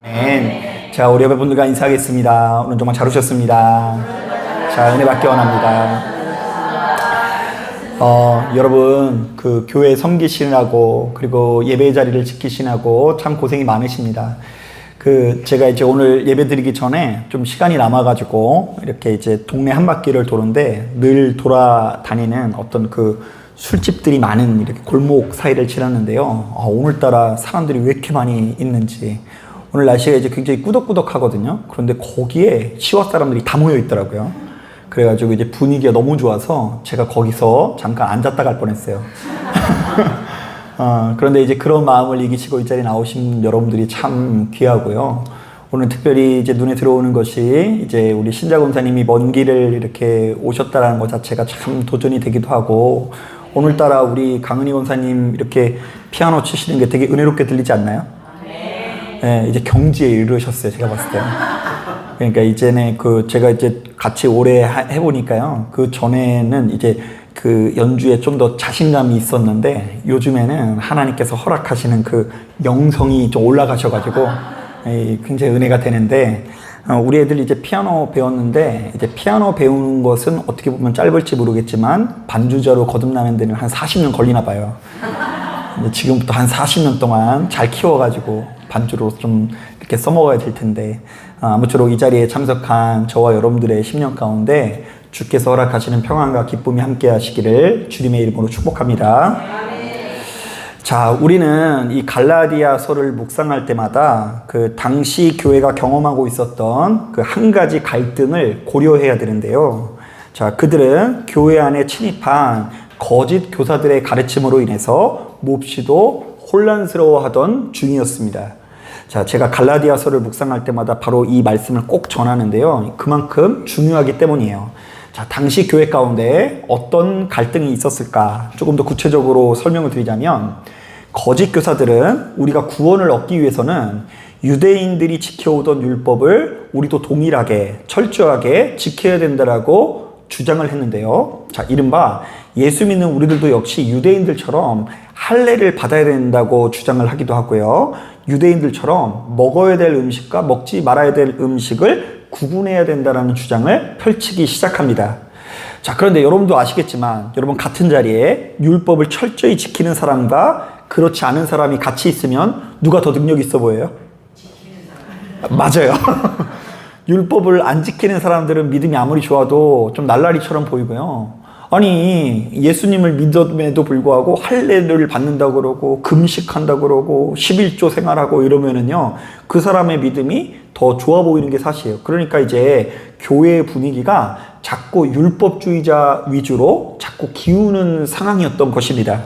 아멘. 자, 우리 여러분들과 인사하겠습니다. 오늘 정말 잘 오셨습니다. 자, 은혜 받기 원합니다. 여러분, 그 교회 섬기시느라고, 그리고 예배 자리를 지키시느라고 참 고생이 많으십니다. 제가 이제 오늘 예배 드리기 전에 좀 시간이 남아가지고, 이렇게 이제 동네 한 바퀴를 도는데, 늘 돌아다니는 어떤 술집들이 많은 이렇게 골목 사이를 지났는데요. 오늘따라 사람들이 왜 이렇게 많이 있는지. 오늘 날씨가 이제 굉장히 꾸덕꾸덕하거든요. 그런데 거기에 시와 사람들이 다 모여 있더라고요. 그래가지고 이제 분위기가 너무 좋아서 제가 거기서 잠깐 앉았다 갈 뻔했어요. 그런데 이제 그런 마음을 이기시고 이 자리에 나오신 여러분들이 참 귀하고요. 오늘 특별히 이제 눈에 들어오는 것이 이제 우리 신자 권사님이 먼 길을 이렇게 오셨다라는 것 자체가 참 도전이 되기도 하고, 오늘따라 우리 강은희 권사님 이렇게 피아노 치시는 게 되게 은혜롭게 들리지 않나요? 네, 이제 경지에 이르셨어요, 제가 봤을 때. 그러니까 이제는 제가 이제 같이 오래 해보니까요. 그 전에는 이제 연주에 좀 더 자신감이 있었는데, 요즘에는 하나님께서 허락하시는 영성이 좀 올라가셔가지고, 굉장히 은혜가 되는데, 우리 애들이 이제 피아노 배웠는데, 이제 피아노 배우는 것은 어떻게 보면 짧을지 모르겠지만, 반주자로 거듭나는 데는 한 40년 걸리나 봐요. 지금부터 한 40년 동안 잘 키워가지고, 반주로 좀 이렇게 써먹어야 될 텐데, 아무쪼록 이 자리에 참석한 저와 여러분들의 10년 가운데 주께서 허락하시는 평안과 기쁨이 함께 하시기를 주님의 이름으로 축복합니다. 자, 우리는 이 갈라디아서를 묵상할 때마다 당시 교회가 경험하고 있었던 한 가지 갈등을 고려해야 되는데요. 자, 그들은 교회 안에 침입한 거짓 교사들의 가르침으로 인해서 몹시도 혼란스러워하던 중이었습니다. 자, 제가 갈라디아서를 묵상할 때마다 바로 이 말씀을 꼭 전하는데요. 그만큼 중요하기 때문이에요. 자, 당시 교회 가운데 어떤 갈등이 있었을까? 조금 더 구체적으로 설명을 드리자면, 거짓 교사들은 우리가 구원을 얻기 위해서는 유대인들이 지켜오던 율법을 우리도 동일하게 철저하게 지켜야 된다라고 주장을 했는데요. 자, 이른바 예수 믿는 우리들도 역시 유대인들처럼 할례를 받아야 된다고 주장을 하기도 하고요. 유대인들처럼 먹어야 될 음식과 먹지 말아야 될 음식을 구분해야 된다는 주장을 펼치기 시작합니다. 자, 그런데 여러분도 아시겠지만, 여러분 같은 자리에 율법을 철저히 지키는 사람과 그렇지 않은 사람이 같이 있으면 누가 더 능력 있어 보여요? 맞아요. 율법을 안 지키는 사람들은 믿음이 아무리 좋아도 좀 날라리처럼 보이고요. 아니, 예수님을 믿음에도 불구하고 할례를 받는다고 그러고 금식한다고 그러고 11조 생활하고 이러면은요, 그 사람의 믿음이 더 좋아 보이는 게 사실이에요. 그러니까 이제 교회의 분위기가 자꾸 율법주의자 위주로 자꾸 기우는 상황이었던 것입니다.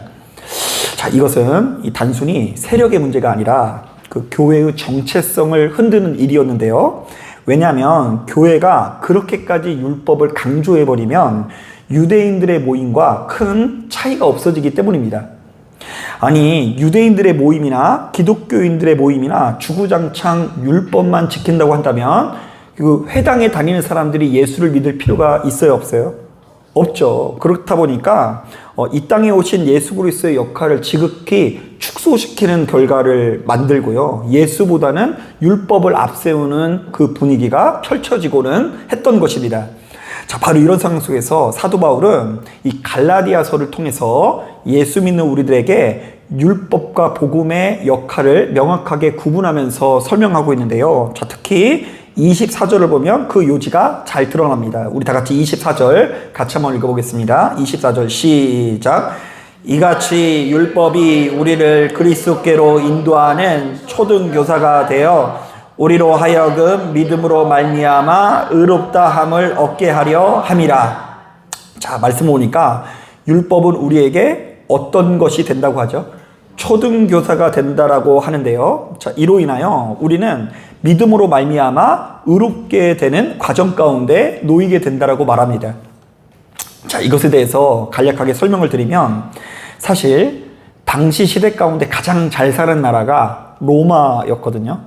자, 이것은 단순히 세력의 문제가 아니라 교회의 정체성을 흔드는 일이었는데요. 왜냐하면 교회가 그렇게까지 율법을 강조해버리면 유대인들의 모임과 큰 차이가 없어지기 때문입니다. 아니, 유대인들의 모임이나 기독교인들의 모임이나 주구장창 율법만 지킨다고 한다면 회당에 다니는 사람들이 예수를 믿을 필요가 있어요, 없어요? 없죠. 그렇다 보니까 이 땅에 오신 예수 그리스도의 역할을 지극히 축소시키는 결과를 만들고요. 예수보다는 율법을 앞세우는 그 분위기가 펼쳐지고는 했던 것입니다. 자, 바로 이런 상황 속에서 사도 바울은 이 갈라디아서를 통해서 예수 믿는 우리들에게 율법과 복음의 역할을 명확하게 구분하면서 설명하고 있는데요. 자, 특히 24절을 보면 그 요지가 잘 드러납니다. 우리 다 같이 24절 같이 한번 읽어보겠습니다. 24절 시작. 이같이 율법이 우리를 그리스도께로 인도하는 초등교사가 되어 우리로 하여금 믿음으로 말미암아 의롭다함을 얻게 하려 함이라. 자, 말씀 보니까 율법은 우리에게 어떤 것이 된다고 하죠? 초등교사가 된다라고 하는데요. 자, 이로 인하여 우리는 믿음으로 말미암아 의롭게 되는 과정 가운데 놓이게 된다라고 말합니다. 자, 이것에 대해서 간략하게 설명을 드리면, 사실 당시 시대 가운데 가장 잘 사는 나라가 로마였거든요.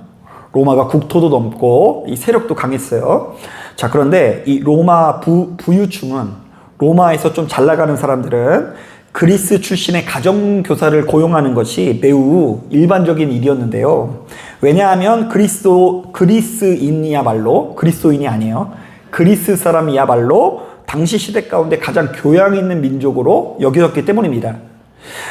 로마가 국토도 넓고 이 세력도 강했어요. 자, 그런데 이 로마 부유층은, 로마에서 좀 잘 나가는 사람들은 그리스 출신의 가정교사를 고용하는 것이 매우 일반적인 일이었는데요. 왜냐하면 그리스인이 아니에요. 그리스 사람이야말로 당시 시대 가운데 가장 교양 있는 민족으로 여겨졌기 때문입니다.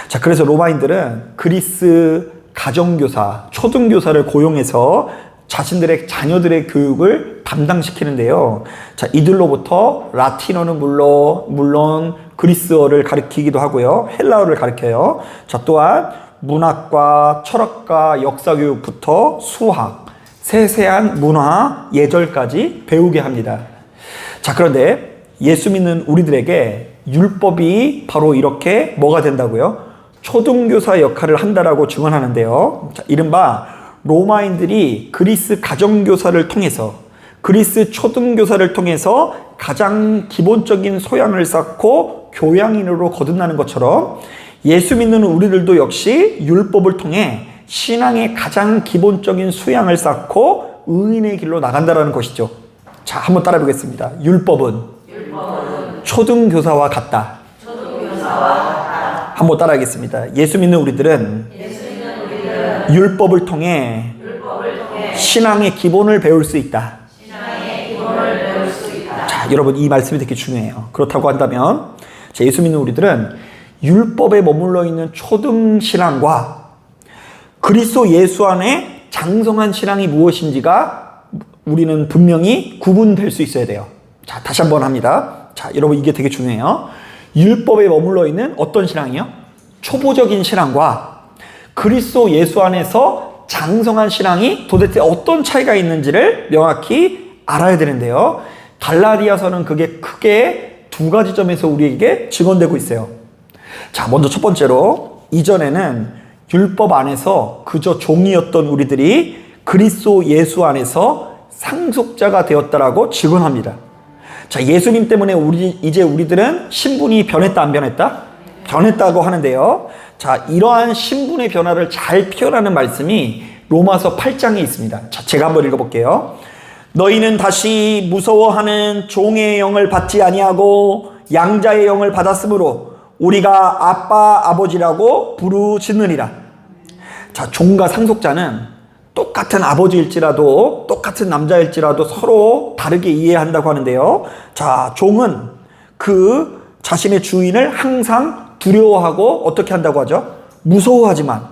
자, 그래서 로마인들은 그리스 가정교사, 초등교사를 고용해서 자신들의 자녀들의 교육을 담당시키는데요. 자, 이들로부터 라틴어는 물론 그리스어를 가르치기도 하고요. 헬라어를 가르쳐요. 자, 또한 문학과 철학과 역사 교육부터 수학, 세세한 문화, 예절까지 배우게 합니다. 자, 그런데 예수 믿는 우리들에게 율법이 바로 이렇게 뭐가 된다고요? 초등교사 역할을 한다라고 증언하는데요. 자, 이른바 로마인들이 그리스 가정교사를 통해서, 그리스 초등교사를 통해서 가장 기본적인 소양을 쌓고 교양인으로 거듭나는 것처럼 예수 믿는 우리들도 역시 율법을 통해 신앙의 가장 기본적인 수양을 쌓고 의인의 길로 나간다라는 것이죠. 자, 한번 따라 보겠습니다. 율법은 초등교사와 같다. 한번 따라하겠습니다. 예수 믿는 우리들은 율법을 통해 신앙의 기본을 배울 수 있다. 자, 여러분, 이 말씀이 되게 중요해요. 그렇다고 한다면 자, 예수 믿는 우리들은 율법에 머물러 있는 초등 신앙과 그리스도 예수 안에 장성한 신앙이 무엇인지가 우리는 분명히 구분될 수 있어야 돼요. 자, 다시 한번 합니다. 자, 여러분, 이게 되게 중요해요. 율법에 머물러 있는 어떤 신앙이요? 초보적인 신앙과 그리스도 예수 안에서 장성한 신앙이 도대체 어떤 차이가 있는지를 명확히 알아야 되는데요. 갈라디아서는 그게 크게 두 가지 점에서 우리에게 증언되고 있어요. 자, 먼저 첫 번째로, 이전에는 율법 안에서 그저 종이었던 우리들이 그리스도 예수 안에서 상속자가 되었다라고 증언합니다. 자, 예수님 때문에 이제 우리들은 신분이 변했다, 안 변했다? 변했다고 하는데요. 자, 이러한 신분의 변화를 잘 표현하는 말씀이 로마서 8장에 있습니다. 자, 제가 한번 읽어볼게요. 너희는 다시 무서워하는 종의 영을 받지 아니하고 양자의 영을 받았으므로 우리가 아빠 아버지라고 부르짖느니라. 자, 종과 상속자는 똑같은 아버지일지라도 똑같은 남자일지라도 서로 다르게 이해한다고 하는데요. 자, 종은 그 자신의 주인을 항상 두려워하고 어떻게 한다고 하죠? 무서워하지만,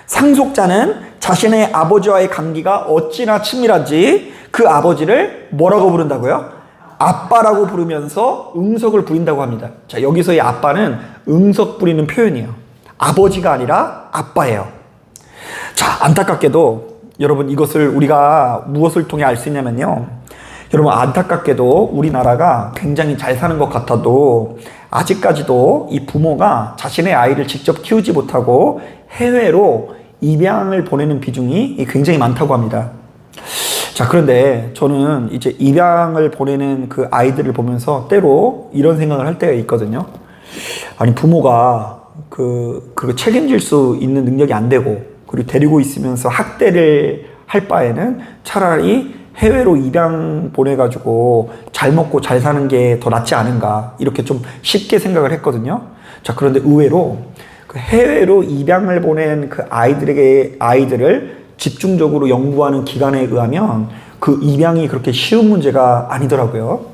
상속자는 자신의 아버지와의 관계가 어찌나 친밀한지 그 아버지를 뭐라고 부른다고요? 아빠라고 부르면서 응석을 부린다고 합니다. 자, 여기서의 아빠는 응석 부리는 표현이에요. 아버지가 아니라 아빠예요. 자, 안타깝게도 여러분, 이것을 우리가 무엇을 통해 알 수 있냐면요. 여러분, 안타깝게도 우리나라가 굉장히 잘 사는 것 같아도 아직까지도 이 부모가 자신의 아이를 직접 키우지 못하고 해외로 입양을 보내는 비중이 굉장히 많다고 합니다. 자, 그런데 저는 이제 입양을 보내는 그 아이들을 보면서 때로 이런 생각을 할 때가 있거든요. 아니, 부모가 그거 책임질 수 있는 능력이 안 되고, 그리고 데리고 있으면서 학대를 할 바에는 차라리 해외로 입양 보내가지고 잘 먹고 잘 사는 게 더 낫지 않은가, 이렇게 좀 쉽게 생각을 했거든요. 자, 그런데 의외로 그 해외로 입양을 보낸 그 아이들을 집중적으로 연구하는 기관에 의하면 그 입양이 그렇게 쉬운 문제가 아니더라고요.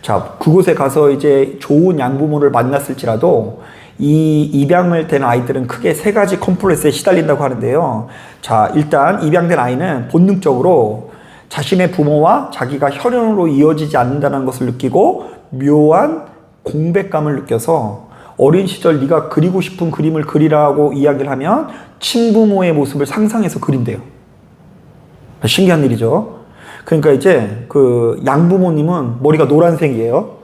자, 그곳에 가서 이제 좋은 양부모를 만났을지라도 이 입양을 된 아이들은 크게 세 가지 컴플렉스에 시달린다고 하는데요. 자, 일단 입양된 아이는 본능적으로 자신의 부모와 자기가 혈연으로 이어지지 않는다는 것을 느끼고 묘한 공백감을 느껴서 어린 시절 네가 그리고 싶은 그림을 그리라고 이야기를 하면 친부모의 모습을 상상해서 그린대요. 신기한 일이죠. 그러니까 이제 그 양부모님은 머리가 노란색이에요.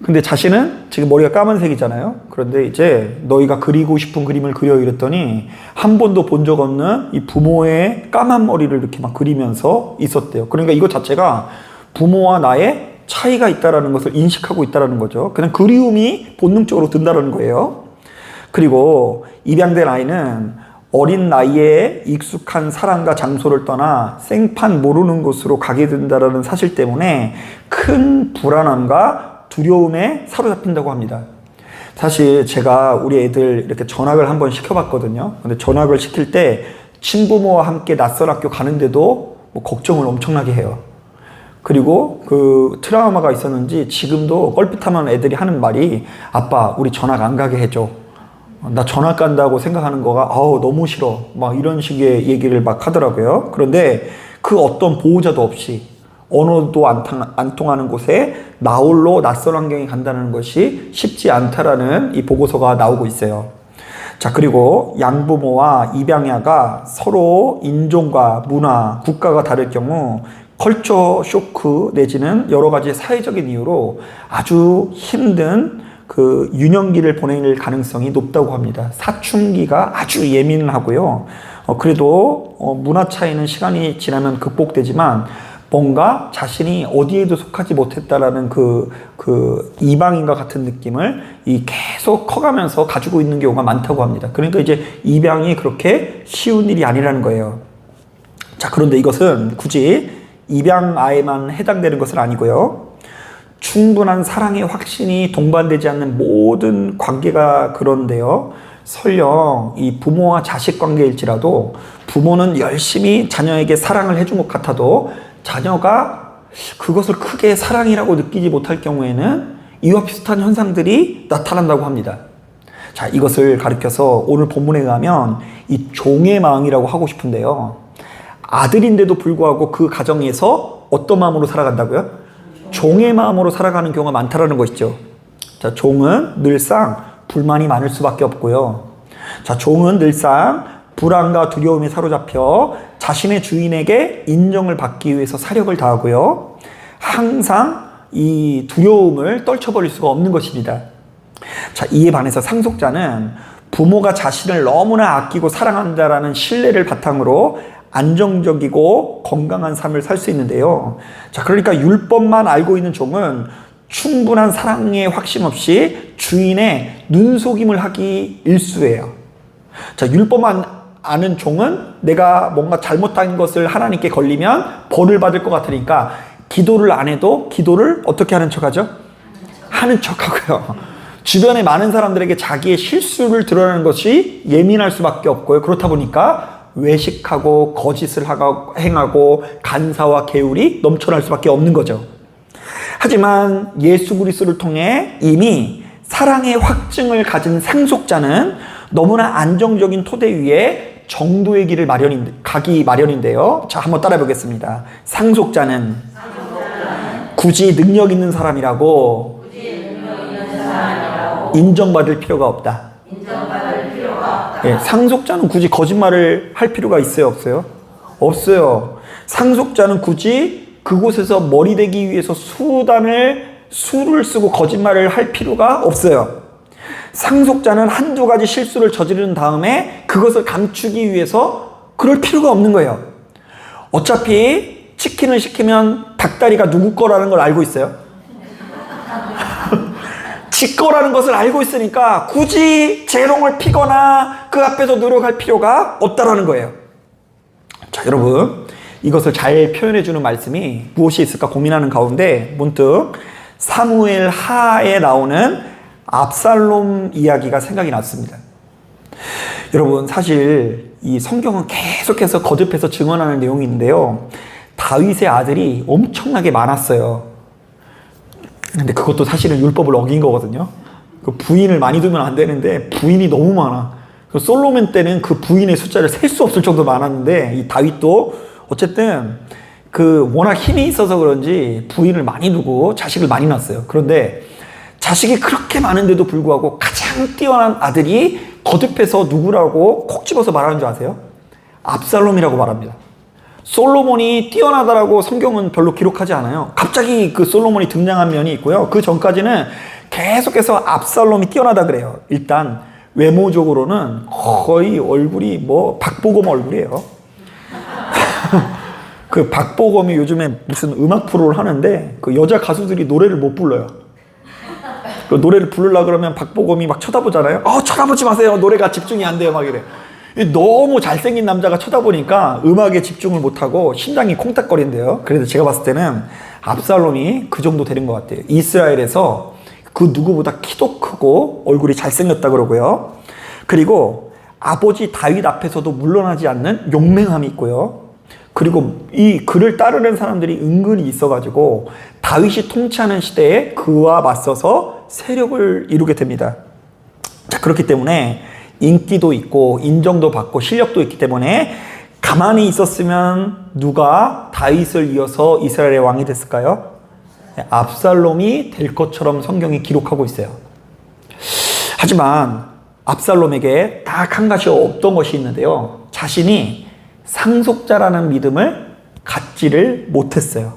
근데 자신은 지금 머리가 까만색이잖아요. 그런데 이제 너희가 그리고 싶은 그림을 그려, 이랬더니 한 번도 본 적 없는 이 부모의 까만 머리를 이렇게 막 그리면서 있었대요. 그러니까 이것 자체가 부모와 나의 차이가 있다라는 것을 인식하고 있다라는 거죠. 그냥 그리움이 본능적으로 든다라는 거예요. 그리고 입양된 아이는 어린 나이에 익숙한 사람과 장소를 떠나 생판 모르는 곳으로 가게 된다라는 사실 때문에 큰 불안함과 두려움에 사로잡힌다고 합니다. 사실 제가 우리 애들 이렇게 전학을 한번 시켜봤거든요. 근데 전학을 시킬 때 친부모와 함께 낯선 학교 가는데도 뭐 걱정을 엄청나게 해요. 그리고 그 트라우마가 있었는지 지금도 껄핏하면 애들이 하는 말이 아빠 우리 전학 안 가게 해줘. 나 전학 간다고 생각하는 거가 너무 싫어. 막 이런 식의 얘기를 막 하더라고요. 그런데 그 어떤 보호자도 없이 언어도 안 통하는 곳에 나홀로 낯선 환경에 간다는 것이 쉽지 않다라는 이 보고서가 나오고 있어요. 자, 그리고 양부모와 입양야가 서로 인종과 문화, 국가가 다를 경우 컬처 쇼크 내지는 여러 가지 사회적인 이유로 아주 힘든 그 유년기를 보낼 가능성이 높다고 합니다. 사춘기가 아주 예민하고요. 그래도 문화 차이는 시간이 지나면 극복되지만 뭔가 자신이 어디에도 속하지 못했다라는 그 이방인과 같은 느낌을 계속 커가면서 가지고 있는 경우가 많다고 합니다. 그러니까 이제 입양이 그렇게 쉬운 일이 아니라는 거예요. 자, 그런데 이것은 굳이 입양 아이만 해당되는 것은 아니고요. 충분한 사랑의 확신이 동반되지 않는 모든 관계가 그런데요. 설령 이 부모와 자식 관계일지라도 부모는 열심히 자녀에게 사랑을 해준 것 같아도 자녀가 그것을 크게 사랑이라고 느끼지 못할 경우에는 이와 비슷한 현상들이 나타난다고 합니다. 자, 이것을 가리켜서 오늘 본문에 가면 이 종의 마음이라고 하고 싶은데요. 아들인데도 불구하고 그 가정에서 어떤 마음으로 살아간다고요? 종의 마음으로 살아가는 경우가 많다라는 것이죠. 자, 종은 늘상 불만이 많을 수밖에 없고요. 자, 종은 늘상 불안과 두려움에 사로잡혀 자신의 주인에게 인정을 받기 위해서 사력을 다하고요. 항상 이 두려움을 떨쳐버릴 수가 없는 것입니다. 자, 이에 반해서 상속자는 부모가 자신을 너무나 아끼고 사랑한다라는 신뢰를 바탕으로 안정적이고 건강한 삶을 살 수 있는데요. 자, 그러니까 율법만 알고 있는 종은 충분한 사랑의 확신 없이 주인의 눈속임을 하기 일쑤예요. 자, 율법만 아는 종은 내가 뭔가 잘못한 것을 하나님께 걸리면 벌을 받을 것 같으니까 기도를 안 해도 기도를 어떻게 하는 척 하죠? 하는 척 하고요. 주변에 많은 사람들에게 자기의 실수를 드러내는 것이 예민할 수밖에 없고요. 그렇다 보니까 외식하고 거짓을 행하고 간사와 계율이 넘쳐날 수밖에 없는 거죠. 하지만 예수 그리스도를 통해 이미 사랑의 확증을 가진 상속자는 너무나 안정적인 토대 위에 정도의 길을 가기 마련인데요. 자, 한번 따라해 보겠습니다. 상속자는 굳이 능력 있는 사람이라고 인정받을 필요가 없다. 예, 상속자는 굳이 거짓말을 할 필요가 있어요, 없어요? 없어요. 상속자는 굳이 그곳에서 머리 대기 위해서 수를 쓰고 거짓말을 할 필요가 없어요. 상속자는 한두 가지 실수를 저지른 다음에 그것을 감추기 위해서 그럴 필요가 없는 거예요. 어차피 치킨을 시키면 닭다리가 누구 거라는 걸 알고 있어요. 지 거라는 것을 알고 있으니까 굳이 재롱을 피거나 그 앞에서 노력할 필요가 없다라는 거예요. 자, 여러분, 이것을 잘 표현해주는 말씀이 무엇이 있을까 고민하는 가운데 문득 사무엘 하에 나오는 압살롬 이야기가 생각이 났습니다. 여러분, 사실 이 성경은 계속해서 거듭해서 증언하는 내용이 있는데요. 다윗의 아들이 엄청나게 많았어요. 근데 그것도 사실은 율법을 어긴 거거든요. 그 부인을 많이 두면 안 되는데 부인이 너무 많아. 솔로몬 때는 그 부인의 숫자를 셀 수 없을 정도로 많았는데 이 다윗도 어쨌든 그 워낙 힘이 있어서 그런지 부인을 많이 두고 자식을 많이 낳았어요. 그런데 자식이 그렇게 많은데도 불구하고 가장 뛰어난 아들이 거듭해서 누구라고 콕 집어서 말하는 줄 아세요? 압살롬이라고 말합니다. 솔로몬이 뛰어나다라고 성경은 별로 기록하지 않아요. 갑자기 그 솔로몬이 등장한 면이 있고요. 그 전까지는 계속해서 압살롬이 뛰어나다 그래요. 일단 외모적으로는 거의 얼굴이 뭐 박보검 얼굴이에요. 그 박보검이 요즘에 무슨 음악 프로를 하는데 그 여자 가수들이 노래를 못 불러요. 그 노래를 부르려고 그러면 박보검이 막 쳐다보잖아요. 쳐다보지 마세요. 노래가 집중이 안 돼요. 막 이래. 너무 잘생긴 남자가 쳐다보니까 음악에 집중을 못하고 심장이 콩닥거린대요. 그래서 제가 봤을 때는 압살롬이 그 정도 되는 것 같아요. 이스라엘에서 그 누구보다 키도 크고 얼굴이 잘생겼다 그러고요. 그리고 아버지 다윗 앞에서도 물러나지 않는 용맹함이 있고요. 그리고 이 그를 따르는 사람들이 은근히 있어가지고 다윗이 통치하는 시대에 그와 맞서서 세력을 이루게 됩니다. 자, 그렇기 때문에 인기도 있고 인정도 받고 실력도 있기 때문에 가만히 있었으면 누가 다윗을 이어서 이스라엘의 왕이 됐을까요? 압살롬이 될 것처럼 성경이 기록하고 있어요. 하지만 압살롬에게 딱 한 가지 없던 것이 있는데요. 자신이 상속자라는 믿음을 갖지를 못했어요.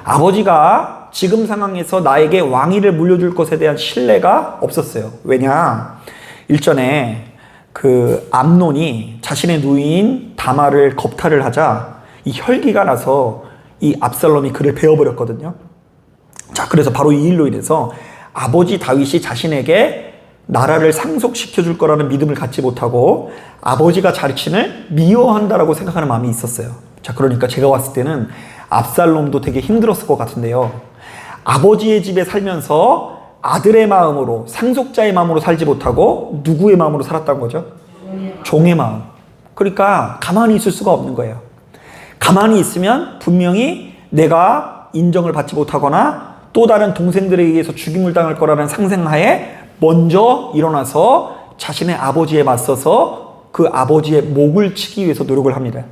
아버지가 지금 상황에서 나에게 왕위를 물려줄 것에 대한 신뢰가 없었어요. 왜냐? 일전에 그 암논이 자신의 누이인 다말을 겁탈을 하자 이 혈기가 나서 이 압살롬이 그를 베어버렸거든요. 자, 그래서 바로 이 일로 인해서 아버지 다윗이 자신에게 나라를 상속시켜 줄 거라는 믿음을 갖지 못하고 아버지가 자신을 미워한다라고 생각하는 마음이 있었어요. 자, 그러니까 제가 봤을 때는 압살롬도 되게 힘들었을 것 같은데요. 아버지의 집에 살면서 아들의 마음으로, 상속자의 마음으로 살지 못하고 누구의 마음으로 살았다는 거죠? 종의 마음. 그러니까 가만히 있을 수가 없는 거예요. 가만히 있으면 분명히 내가 인정을 받지 못하거나 또 다른 동생들에 의해서 죽임을 당할 거라는 상생하에 먼저 일어나서 자신의 아버지에 맞서서 그 아버지의 목을 치기 위해서 노력을 합니다.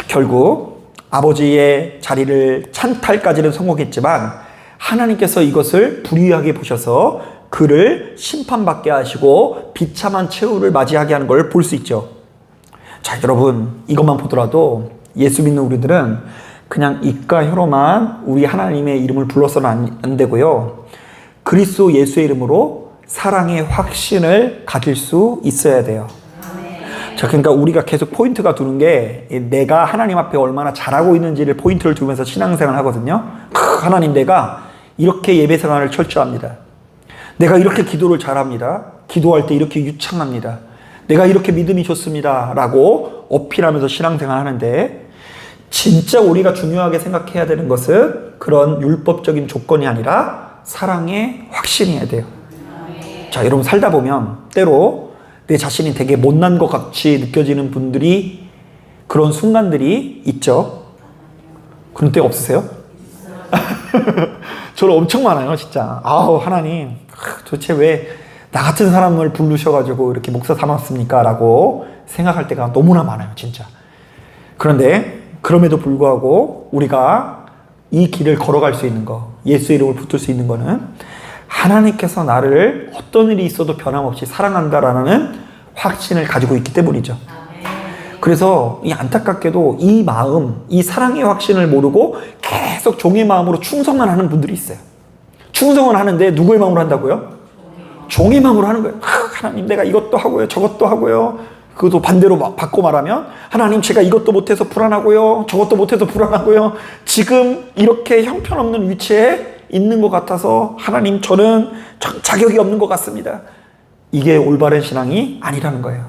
결국 아버지의 자리를 찬탈까지는 성공했지만 하나님께서 이것을 불의하게 보셔서 그를 심판받게 하시고 비참한 최후를 맞이하게 하는 걸 볼 수 있죠. 자, 여러분, 이것만 보더라도 예수 믿는 우리들은 그냥 입과 혀로만 우리 하나님의 이름을 불러서는 안 되고요. 그리스도 예수의 이름으로 사랑의 확신을 가질 수 있어야 돼요. 자, 그러니까 우리가 계속 포인트가 두는 게 내가 하나님 앞에 얼마나 잘하고 있는지를 포인트를 두면서 신앙생활을 하거든요. 하나님, 내가 이렇게 예배 생활을 철저합니다. 내가 이렇게 기도를 잘합니다. 기도할 때 이렇게 유창합니다. 내가 이렇게 믿음이 좋습니다. 라고 어필하면서 신앙생활을 하는데 진짜 우리가 중요하게 생각해야 되는 것은 그런 율법적인 조건이 아니라 사랑의 확신이어야 돼요. 자, 여러분, 살다 보면 때로 내 자신이 되게 못난 것 같이 느껴지는 분들이 그런 순간들이 있죠. 그런 때 없으세요? 저는 엄청 많아요, 진짜. 아우, 하나님, 도대체 왜 나 같은 사람을 부르셔가지고 이렇게 목사 삼았습니까? 라고 생각할 때가 너무나 많아요, 진짜. 그런데 그럼에도 불구하고 우리가 이 길을 걸어갈 수 있는 거, 예수의 이름을 붙들 수 있는 거는 하나님께서 나를 어떤 일이 있어도 변함없이 사랑한다라는 확신을 가지고 있기 때문이죠. 그래서 이 안타깝게도 이 마음, 이 사랑의 확신을 모르고 계속 종의 마음으로 충성만 하는 분들이 있어요. 충성은 하는데 누구의 마음으로 한다고요? 종의 마음으로 하는 거예요. 하나님, 내가 이것도 하고요, 저것도 하고요. 그것도 반대로 바꿔 말하면 하나님, 제가 이것도 못해서 불안하고요, 저것도 못해서 불안하고요, 지금 이렇게 형편없는 위치에 있는 것 같아서 하나님, 저는 자격이 없는 것 같습니다. 이게 올바른 신앙이 아니라는 거예요.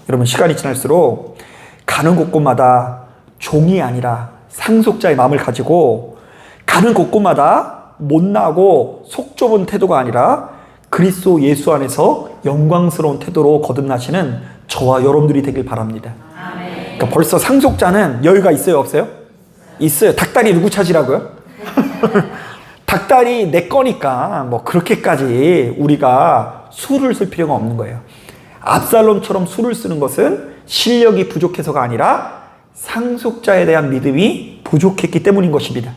여러분, 시간이 지날수록 가는 곳곳마다 종이 아니라 상속자의 마음을 가지고 가는 곳곳마다 못나고 속 좁은 태도가 아니라 그리스도 예수 안에서 영광스러운 태도로 거듭나시는 저와 여러분들이 되길 바랍니다. 그러니까 벌써 상속자는 여유가 있어요, 없어요? 있어요. 닭다리 누구 찾으라고요? 닭다리 내 거니까 뭐 그렇게까지 우리가 수를 쓸 필요가 없는 거예요. 압살롬처럼 수를 쓰는 것은 실력이 부족해서가 아니라 상속자에 대한 믿음이 부족했기 때문인 것입니다.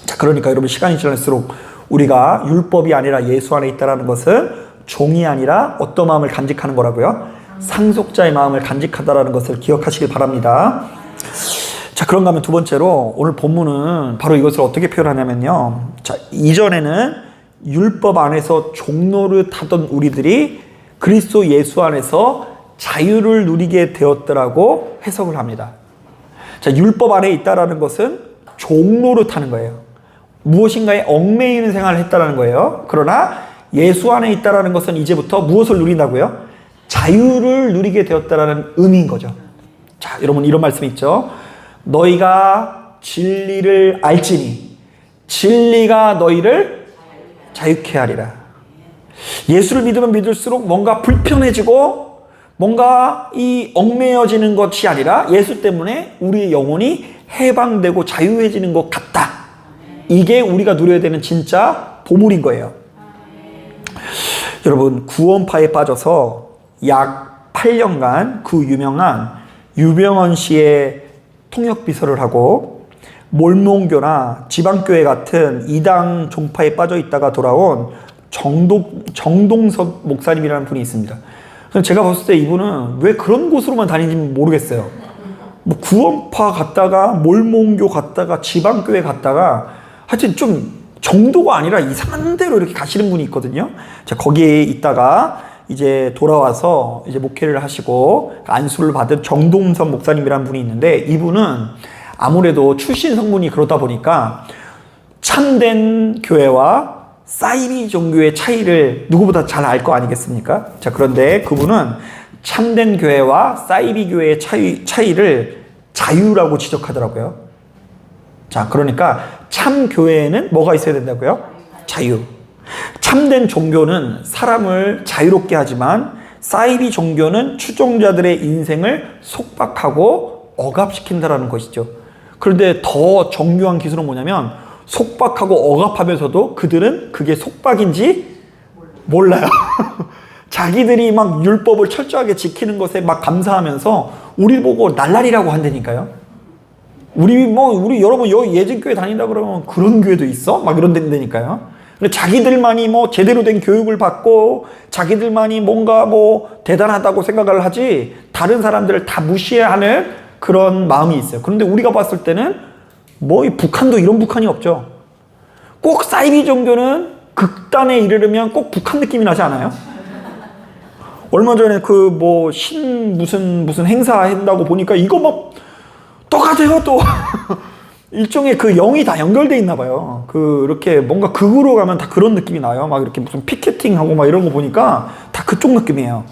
자, 그러니까 여러분, 시간이 지날수록 우리가 율법이 아니라 예수 안에 있다는 것은 종이 아니라 어떤 마음을 간직하는 거라고요? 상속자의 마음을 간직하다라는 것을 기억하시길 바랍니다. 자, 그런가 하면 두 번째로 오늘 본문은 바로 이것을 어떻게 표현하냐면요. 자, 이전에는 율법 안에서 종노릇 하던 우리들이 그리스도 예수 안에서 자유를 누리게 되었더라고 해석을 합니다. 자, 율법 안에 있다라는 것은 종노릇 하는 거예요. 무엇인가에 얽매이는 생활을 했다라는 거예요. 그러나 예수 안에 있다라는 것은 이제부터 무엇을 누린다고요? 자유를 누리게 되었다라는 의미인 거죠. 자, 여러분, 이런 말씀 있죠. 너희가 진리를 알지니 진리가 너희를 자유케 하리라. 예수를 믿으면 믿을수록 뭔가 불편해지고 뭔가 이 얽매여지는 것이 아니라 예수 때문에 우리의 영혼이 해방되고 자유해지는 것 같다. 이게 우리가 누려야 되는 진짜 보물인 거예요. 여러분, 구원파에 빠져서 약 8년간 그 유명한 유병헌 씨의 통역비서를 하고 몰몬교나 지방교회 같은 이당 종파에 빠져 있다가 돌아온 정동석 목사님이라는 분이 있습니다. 제가 봤을 때 이분은 왜 그런 곳으로만 다니는지 모르겠어요. 뭐 구원파 갔다가 몰몬교 갔다가 지방교회 갔다가 하여튼 좀 정도가 아니라 이상한 데로 이렇게 가시는 분이 있거든요. 자, 거기에 있다가 이제 돌아와서 이제 목회를 하시고 안수를 받은 정동선 목사님이라는 분이 있는데, 이분은 아무래도 출신 성분이 그러다 보니까 참된 교회와 사이비 종교의 차이를 누구보다 잘 알 거 아니겠습니까? 자, 그런데 그분은 참된 교회와 사이비 교회의 차이를 자유라고 지적하더라고요. 자, 그러니까 참 교회에는 뭐가 있어야 된다고요? 자유. 참된 종교는 사람을 자유롭게 하지만 사이비 종교는 추종자들의 인생을 속박하고 억압시킨다라는 것이죠. 그런데 더 정교한 기술은 뭐냐면 속박하고 억압하면서도 그들은 그게 속박인지 몰라요. 자기들이 막 율법을 철저하게 지키는 것에 막 감사하면서 우리 보고 날라리라고 한다니까요. 우리 여러분 여기 예진교회 다닌다 그러면 그런 교회도 있어? 막 이런 데니까요. 근데 자기들만이 뭐 제대로 된 교육을 받고 자기들만이 뭔가 뭐 대단하다고 생각을 하지 다른 사람들을 다 무시하는 그런 마음이 있어요. 그런데 우리가 봤을 때는 뭐 이 북한도 이런 북한이 없죠. 꼭 사이비 종교는 극단에 이르르면 꼭 북한 느낌이 나지 않아요? 얼마 전에 그 뭐 무슨 행사 한다고 보니까 이거 막 똑같아요 또. 일종의 그 영이 다 연결돼 있나 봐요. 이렇게 뭔가 극으로 가면 다 그런 느낌이 나요. 막 이렇게 무슨 피켓팅하고 막 이런 거 보니까 다 그쪽 느낌이에요.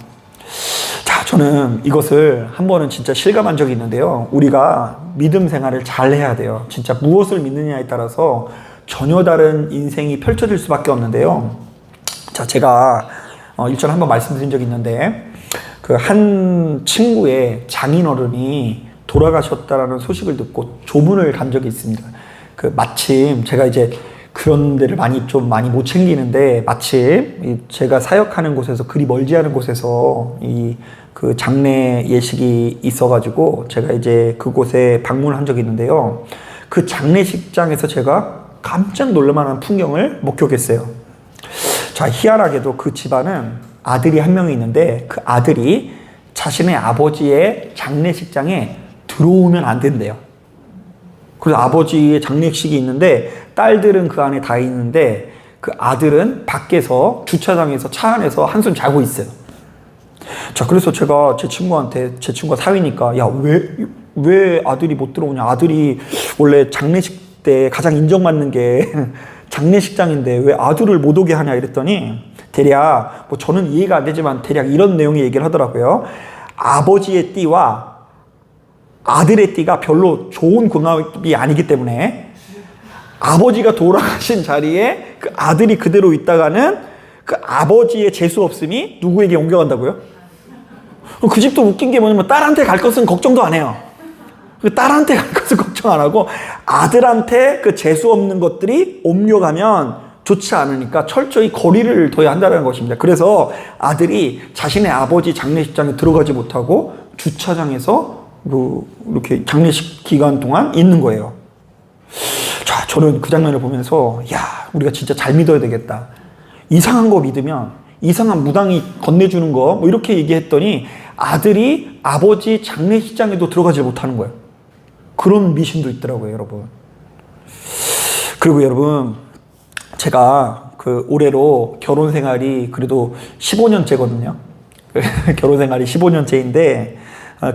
자, 저는 이것을 한 번은 진짜 실감한 적이 있는데요. 우리가 믿음 생활을 잘 해야 돼요. 진짜 무엇을 믿느냐에 따라서 전혀 다른 인생이 펼쳐질 수밖에 없는데요. 자, 제가 일전에 한번 말씀드린 적이 있는데 그 한 친구의 장인어른이 돌아가셨다라는 소식을 듣고 조문을 간 적이 있습니다. 마침 제가 이제 그런 데를 많이 못 챙기는데 마침 제가 사역하는 곳에서 그리 멀지 않은 곳에서 그 장례 예식이 있어가지고 제가 이제 그곳에 방문을 한 적이 있는데요. 그 장례식장에서 제가 깜짝 놀랄만한 풍경을 목격했어요. 자, 희한하게도 그 집안은 아들이 한 명이 있는데 그 아들이 자신의 아버지의 장례식장에 들어오면 안 된대요. 그래서 아버지의 장례식이 있는데 딸들은 그 안에 다 있는데 그 아들은 밖에서 주차장에서 차 안에서 한숨 자고 있어요. 자, 그래서 제가 제 친구가 사위니까 야, 왜 아들이 못 들어오냐? 아들이 원래 장례식 때 가장 인정받는 게 장례식장인데 왜 아들을 못 오게 하냐 이랬더니 대략 뭐 저는 이해가 안 되지만 대략 이런 내용의 얘기를 하더라고요. 아버지의 띠와 아들의 띠가 별로 좋은 궁합이 아니기 때문에 아버지가 돌아가신 자리에 그 아들이 그대로 있다가는 그 아버지의 재수 없음이 누구에게 옮겨간다고요? 그 집도 웃긴 게 뭐냐면 딸한테 갈 것은 걱정도 안 해요. 그 딸한테 갈 것은 걱정 안 하고 아들한테 그 재수 없는 것들이 옮겨가면 좋지 않으니까 철저히 거리를 둬야 한다는 것입니다. 그래서 아들이 자신의 아버지 장례식장에 들어가지 못하고 주차장에서 이렇게 장례식 기간 동안 있는 거예요. 자, 저는 그 장면을 보면서 야, 우리가 진짜 잘 믿어야 되겠다. 이상한 거 믿으면 이상한 무당이 건네주는 거 뭐 이렇게 얘기했더니 아들이 아버지 장례식장에도 들어가지 못하는 거예요. 그런 미신도 있더라고요, 여러분. 그리고 여러분, 제가 올해로 결혼 생활이 그래도 15년째거든요. 결혼 생활이 15년째인데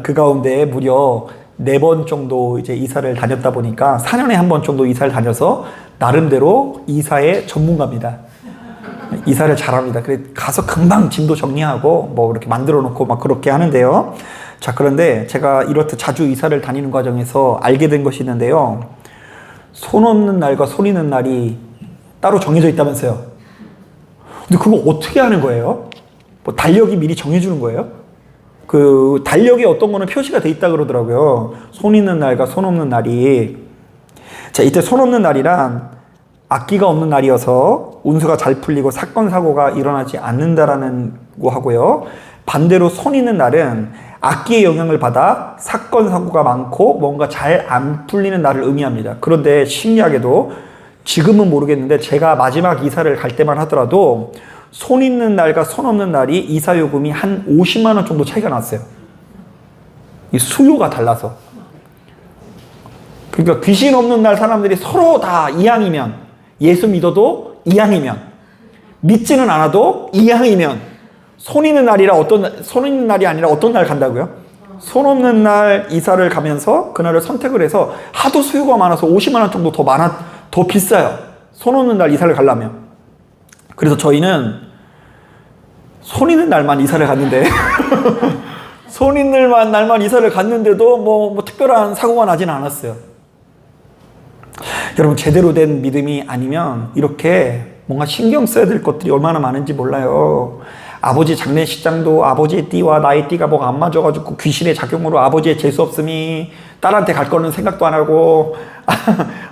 그 가운데 무려 4번 정도 이제 이사를 다녔다 보니까 4년에 한 번 정도 이사를 다녀서 나름대로 이사의 전문가입니다. 이사를 잘합니다. 그래 가서 금방 짐도 정리하고 뭐 이렇게 만들어 놓고 막 그렇게 하는데요. 자, 그런데 제가 이렇듯 자주 이사를 다니는 과정에서 알게 된 것이 있는데요. 손 없는 날과 손 있는 날이 따로 정해져 있다면서요. 근데 그거 어떻게 하는 거예요? 뭐 달력이 미리 정해주는 거예요? 그 달력에 어떤 거는 표시가 돼 있다 그러더라고요. 손 있는 날과 손 없는 날이. 자, 이때 손 없는 날이란 악기가 없는 날이어서 운수가 잘 풀리고 사건 사고가 일어나지 않는다라는 거 하고요. 반대로 손 있는 날은 악기의 영향을 받아 사건 사고가 많고 뭔가 잘 안 풀리는 날을 의미합니다. 그런데 신기하게도 지금은 모르겠는데 제가 마지막 이사를 갈 때만 하더라도 손 있는 날과 손 없는 날이 이사 요금이 한 50만 원 정도 차이가 났어요. 이 수요가 달라서. 그러니까 귀신 없는 날 사람들이 서로 다 이양이면, 예수 믿어도 이양이면, 믿지는 않아도 이양이면, 손 있는 날이 아니라 어떤 날 간다고요? 손 없는 날 이사를 가면서 그날을 선택을 해서 하도 수요가 많아서 50만 원 정도 더 비싸요. 손 없는 날 이사를 가려면. 그래서 저희는 손 있는 날만 이사를 갔는데 손 있는 날만 이사를 갔는데도 뭐 특별한 사고가 나진 않았어요. 여러분, 제대로 된 믿음이 아니면 이렇게 뭔가 신경 써야 될 것들이 얼마나 많은지 몰라요. 아버지 장례식장도 아버지의 띠와 나의 띠가 뭐가 안 맞아가지고 귀신의 작용으로 아버지의 재수 없음이 딸한테 갈 거는 생각도 안 하고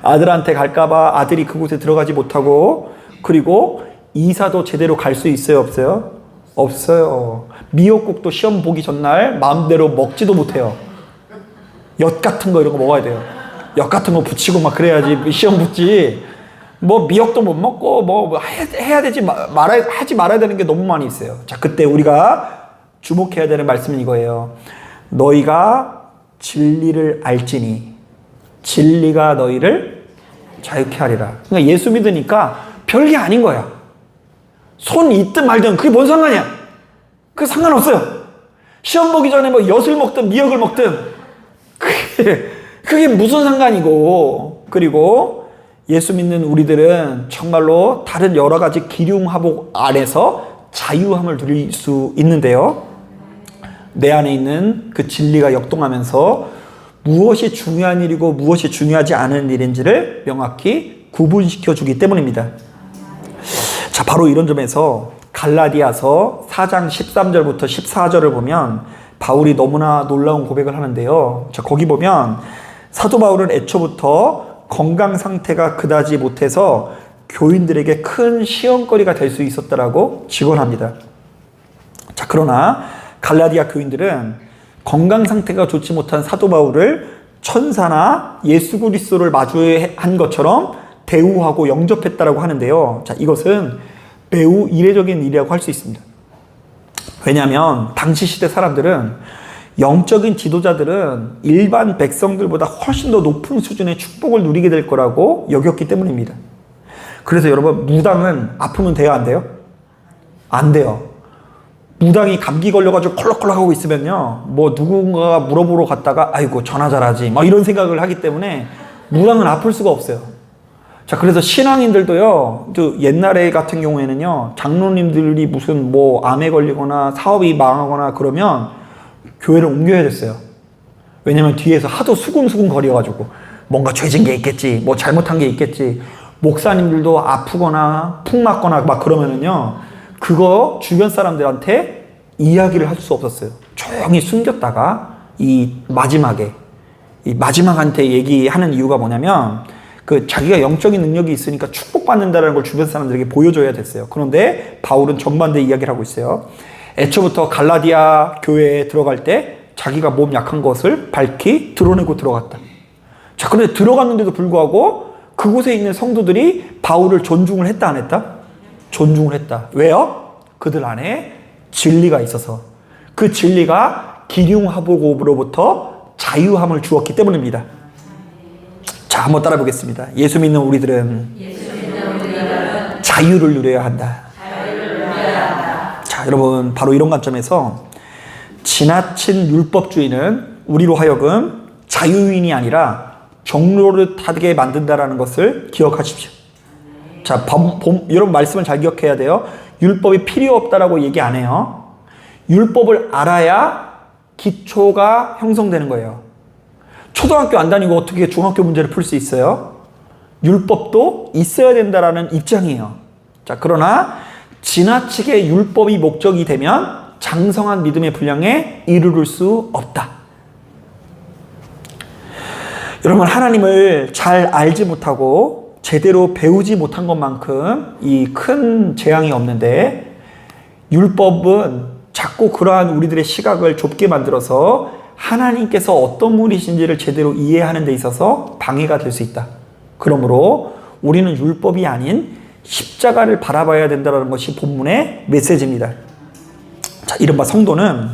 아들한테 갈까봐 아들이 그곳에 들어가지 못하고, 그리고 이사도 제대로 갈 수 있어요, 없어요? 없어요. 미역국도 시험 보기 전날 마음대로 먹지도 못해요. 엿 같은 거 이런 거 먹어야 돼요. 엿 같은 거 붙이고 막 그래야지 시험 붙지. 뭐 미역도 못 먹고 뭐 해야 되지 하지 말아야 되는 게 너무 많이 있어요. 자, 그때 우리가 주목해야 되는 말씀은 이거예요. 너희가 진리를 알지니 진리가 너희를 자유케 하리라. 그러니까 예수 믿으니까 별게 아닌 거야. 손 있든 말든 그게 뭔 상관이야? 그게 상관없어요. 시험 보기 전에 뭐 엿을 먹든 미역을 먹든 그게 무슨 상관이고. 그리고 예수 믿는 우리들은 정말로 다른 여러 가지 기륭하복 안에서 자유함을 누릴 수 있는데요. 내 안에 있는 그 진리가 역동하면서 무엇이 중요한 일이고 무엇이 중요하지 않은 일인지를 명확히 구분시켜 주기 때문입니다. 자, 바로 이런 점에서 갈라디아서 4장 13절부터 14절을 보면 바울이 너무나 놀라운 고백을 하는데요. 자, 거기 보면 사도 바울은 애초부터 건강 상태가 그다지 못해서 교인들에게 큰 시험거리가 될 수 있었다라고 증언합니다. 자, 그러나 갈라디아 교인들은 건강 상태가 좋지 못한 사도 바울을 천사나 예수 그리스도를 마주한 것처럼 대우하고 영접했다라고 하는데요. 자, 이것은 매우 이례적인 일이라고 할 수 있습니다. 왜냐하면 당시 시대 사람들은, 영적인 지도자들은 일반 백성들보다 훨씬 더 높은 수준의 축복을 누리게 될 거라고 여겼기 때문입니다. 그래서 여러분, 무당은 아프면 돼요, 안 돼요? 안 돼요. 무당이 감기 걸려가지고 콜록콜록하고 있으면요, 뭐 누군가가 물어보러 갔다가 아이고 전화 잘하지 막 이런 생각을 하기 때문에 무당은 아플 수가 없어요. 자, 그래서 신앙인들도요, 또 옛날에 같은 경우에는요, 장로님들이 무슨 뭐 암에 걸리거나 사업이 망하거나 그러면 교회를 옮겨야 됐어요. 왜냐면 뒤에서 하도 수군수군 거려가지고 뭔가 죄진 게 있겠지, 뭐 잘못한 게 있겠지. 목사님들도 아프거나 푹 맞거나 막 그러면은요, 그거 주변 사람들한테 이야기를 할 수 없었어요. 조용히 숨겼다가 이 마지막한테 얘기하는 이유가 뭐냐면, 그 자기가 영적인 능력이 있으니까 축복받는다는 걸 주변 사람들에게 보여줘야 됐어요. 그런데 바울은 정반대 이야기를 하고 있어요. 애초부터 갈라디아 교회에 들어갈 때 자기가 몸 약한 것을 밝히 드러내고 들어갔다. 자, 그런데 들어갔는데도 불구하고 그곳에 있는 성도들이 바울을 존중을 했다, 안 했다? 존중을 했다. 왜요? 그들 안에 진리가 있어서. 그 진리가 기륭하복으로부터 자유함을 주었기 때문입니다. 자, 한번 따라 보겠습니다. 예수 믿는 우리들은 자유를 누려야 한다. 자, 여러분, 바로 이런 관점에서 지나친 율법주의는 우리로 하여금 자유인이 아니라 종노릇하게 만든다라는 것을 기억하십시오. 자, 여러분 말씀을 잘 기억해야 돼요. 율법이 필요 없다라고 얘기 안 해요. 율법을 알아야 기초가 형성되는 거예요. 초등학교 안 다니고 어떻게 중학교 문제를 풀 수 있어요? 율법도 있어야 된다라는 입장이에요. 자, 그러나 지나치게 율법이 목적이 되면 장성한 믿음의 분량에 이르를 수 없다. 여러분, 하나님을 잘 알지 못하고 제대로 배우지 못한 것만큼 이 큰 재앙이 없는데, 율법은 자꾸 그러한 우리들의 시각을 좁게 만들어서 하나님께서 어떤 분이신지를 제대로 이해하는 데 있어서 방해가 될 수 있다. 그러므로 우리는 율법이 아닌 십자가를 바라봐야 된다는 것이 본문의 메시지입니다. 자, 이른바 성도는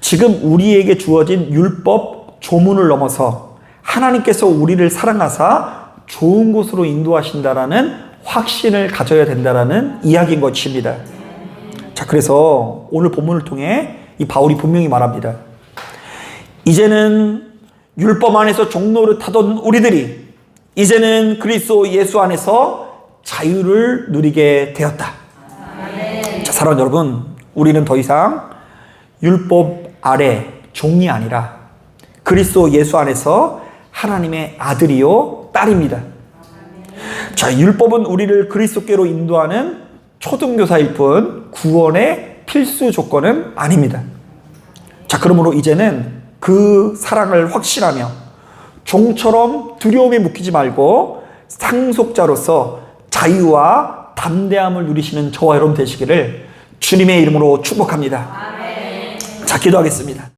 지금 우리에게 주어진 율법 조문을 넘어서 하나님께서 우리를 사랑하사 좋은 곳으로 인도하신다라는 확신을 가져야 된다라는 이야기인 것입니다. 자, 그래서 오늘 본문을 통해 이 바울이 분명히 말합니다. 이제는 율법 안에서 종노릇 하던 우리들이 이제는 그리스도 예수 안에서 자유를 누리게 되었다. 자, 사랑하는 여러분, 우리는 더 이상 율법 아래 종이 아니라 그리스도 예수 안에서 하나님의 아들이요 딸입니다. 자, 율법은 우리를 그리스도께로 인도하는 초등교사일 뿐 구원의 필수 조건은 아닙니다. 자, 그러므로 이제는 그 사랑을 확신하며 종처럼 두려움에 묶이지 말고 상속자로서 자유와 담대함을 누리시는 저와 여러분 되시기를 주님의 이름으로 축복합니다. 자, 기도하겠습니다.